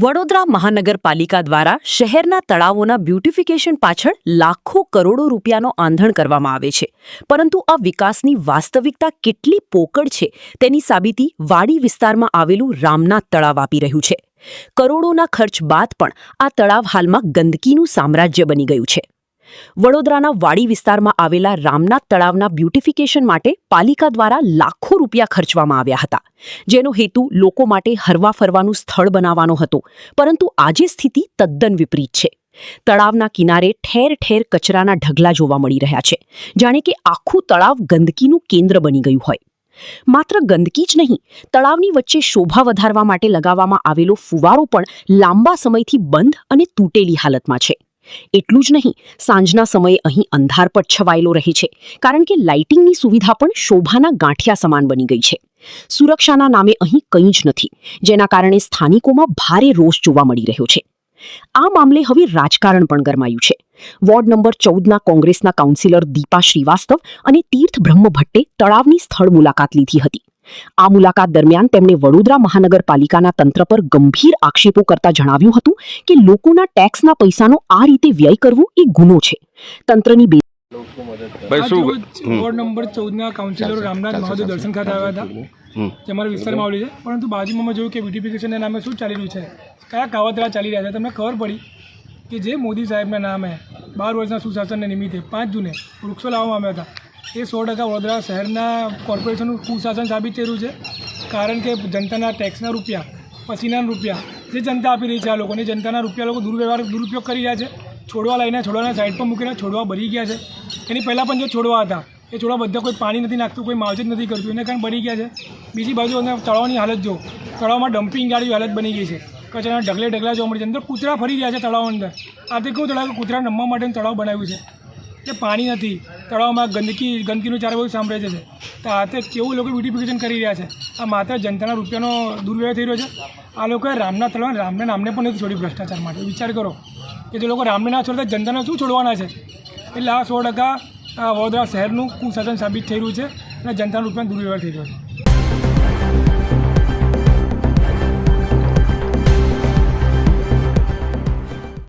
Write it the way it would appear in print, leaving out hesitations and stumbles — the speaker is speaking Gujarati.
વડોદરા મહાનગરપાલિકા દ્વારા શહેરના તળાવોના બ્યુટિફિકેશન પાછળ લાખો કરોડો રૂપિયાનો આંધણ કરવામાં આવે છે, પરંતુ આ વિકાસની વાસ્તવિકતા કેટલી પોકળ છે તેની સાબિતી વાડી વિસ્તારમાં આવેલું રામનાથ તળાવ આપી રહ્યું છે. કરોડોના ખર્ચ બાદ પણ આ તળાવ હાલમાં ગંદકીનું સામ્રાજ્ય બની ગયું છે. વડોદરાના વાડી વિસ્તારમાં આવેલા રામનાથ તળાવના બ્યુટિફિકેશન માટે પાલિકા દ્વારા લાખો રૂપિયા ખર્ચવામાં આવ્યા હતા, જેનો હેતુ લોકો માટે હરવા ફરવાનું સ્થળ બનાવવાનો હતો. પરંતુ આજે સ્થિતિ તદ્દન વિપરીત છે. તળાવના કિનારે ઠેર ઠેર કચરાના ઢગલા જોવા મળી રહ્યા છે, જાણે કે આખું તળાવ ગંદકીનું કેન્દ્ર બની ગયું હોય. માત્ર ગંદકી જ નહીં, તળાવની વચ્ચે શોભા વધારવા માટે લગાવવામાં આવેલો ફુવારો પણ લાંબા સમયથી બંધ અને તૂટેલી હાલતમાં છે. એટલું જ નહીં, સાંજના સમયે અહીં અંધારપટ છવાયેલો રહે છે, કારણ કે લાઇટિંગની સુવિધા પણ શોભાના ગાંઠિયા સમાન બની ગઈ છે. સુરક્ષાના નામે અહીં કંઈ જ નથી, જેના કારણે સ્થાનિકોમાં ભારે રોષ જોવા મળી રહ્યો છે. આ મામલે હવે રાજકારણ પણ ગરમાયું છે. વોર્ડ નંબર 14ના કોંગ્રેસના કાઉન્સિલર દીપા શ્રીવાસ્તવ અને તીર્થ બ્રહ્મભટ્ટે તળાવની સ્થળ મુલાકાત લીધી હતી. આ મુલાકાત દરમિયાન તેમણે વડોદરા મહાનગરપાલિકાના તંત્ર પર ગંભીર આક્ષેપો કરતા જણાવ્યું હતું કે લોકોના ટેક્સના પૈસાનો આ રીતે વ્યય કરવો એ ગુનો છે. તંત્રની વોર્ડ નંબર 14ના કાઉન્સિલરો રામનાથ મહાદેવ દર્શન ખાતે આવ્યા હતા, જે અમારા વિસ્તારમાં આવેલી છે. પરંતુ બાજુમાં મેં જોયું કે બ્યુટિફિકેશનના નામે શું ચાલી રહ્યું છે, કયા કાવતરા ચાલી રહ્યા છે. તમને ખબર પડી કે જે મોદી સાહેબના નામે 12 વર્ષના સુશાસનને નિમિત્તે 5 જૂને વૃક્ષો લાવવામાં આવ્યા હતા, એ 100% વડોદરા શહેરના કોર્પોરેશનનું કુશાસન સાબિત થઈ રહ્યું છે. કારણ કે જનતાના ટેક્સના રૂપિયા, પસીનાના રૂપિયા જે જનતા આપી રહી છે, આ લોકોને જનતાના રૂપિયા લોકો દુરુપયોગ કરી રહ્યા છે. છોડવા લઈને છોડવાના સાઈડ પર મૂકીને છોડવા ભરી ગયા છે. એની પહેલાં પણ જે છોડવા હતા એ છોડવા બધા કોઈ પાણી નથી નાખતું, કોઈ માવજત નથી કરતું, એને કારણે ભરી ગયા છે. બીજી બાજુ અને તળાવની હાલત જો, તળાવમાં ડમ્પિંગ ગાડી હાલત બની ગઈ છે. કચરાના ઢગલા જોવા મળે છે. અંદર કૂતરા ફરી રહ્યા છે તળાવ અંદર. આ તે કેવું તળાવ, કૂતરા નમવા માટે તળાવ બનાવ્યું છે, કે પાણી નથી, તળાવમાં ગંદકીનું ચારે બધું સાંભળે છે. તો આ તે કેવું લોકો બ્યુટિફિકેશન કરી રહ્યા છે. આ માત્ર જનતાના રૂપિયાનો દુર્વ્યવહાર થઈ રહ્યો છે. આ લોકોએ રામના તળાવ, રામના નામને પણ નથી છોડી ભ્રષ્ટાચાર માટે. વિચાર કરો કે જે લોકો રામને ના છોડતા જનતાને શું છોડવાના છે. એટલે આ 100% વડોદરા શહેરનું કુશાસન સાબિત થઈ રહ્યું છે અને જનતાના રૂપિયાનો દુર્વ્યવહાર થઈ રહ્યો છે.